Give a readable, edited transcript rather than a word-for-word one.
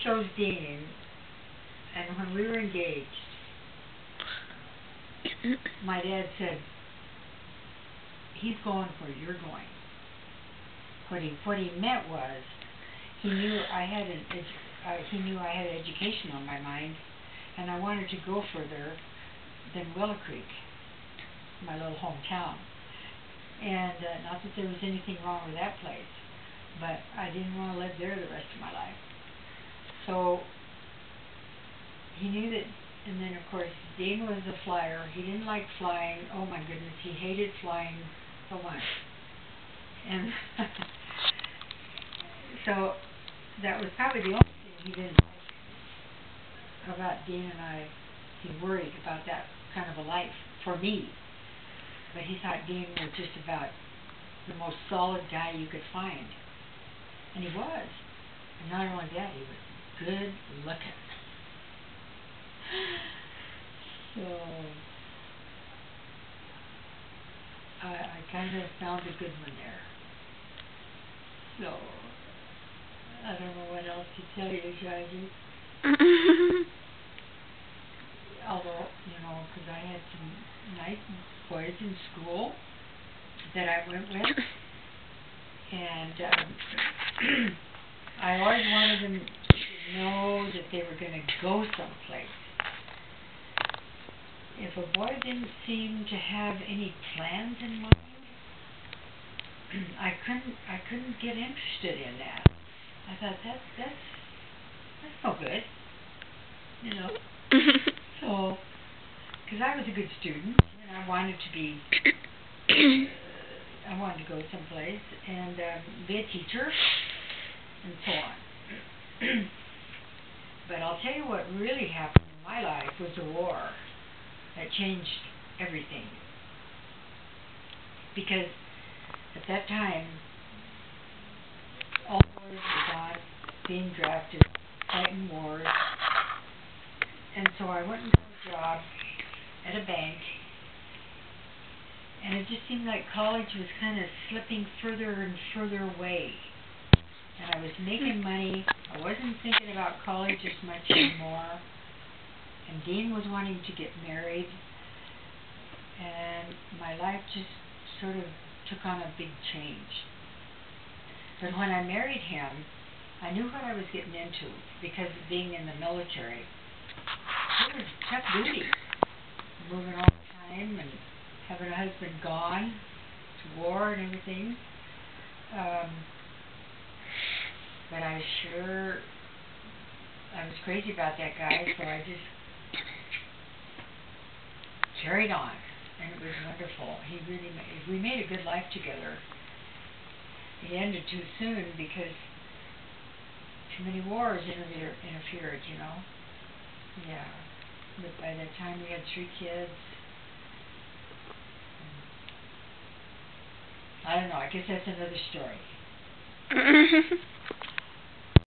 chose Dean, and when we were engaged, my dad said, he's going where you're going. What he meant was, he knew I had education on my mind, and I wanted to go further than Willow Creek, my little hometown. And not that there was anything wrong with that place, but I didn't want to live there the rest of my life. So he knew that. And then, of course, Dean was a flyer. He didn't like flying. Oh, my goodness, he hated flying so much. And so that was probably the only thing he didn't like about Dean and I. He worried about that kind of a life for me. But he thought Dean was just about the most solid guy you could find. And he was. And not only that, he was good looking. So I kind of found a good one there. So I don't know what else to tell you, Shaji. Although, because I had some nice boys in school that I went with, and I always wanted them to know that they were going to go someplace. If a boy didn't seem to have any plans in mind, I couldn't get interested in that. I thought that's no good, So, because I was a good student and I wanted to be, I wanted to go someplace and be a teacher and so on. But I'll tell you what really happened in my life was the war. That changed everything. Because at that time, all the boys were gone, being drafted, fighting wars. And so I went and got a job at a bank. And it just seemed like college was kind of slipping further and further away. And I was making money. I wasn't thinking about college as much anymore. And Dean was wanting to get married, and my life just sort of took on a big change. But when I married him, I knew what I was getting into because of being in the military. It was tough duty, moving all the time and having a husband gone to war and everything. But I was crazy about that guy, so I just carried on, and it was wonderful. We made a good life together. It ended too soon because too many wars interfered, Yeah. But by that time we had 3 kids. I don't know, I guess that's another story.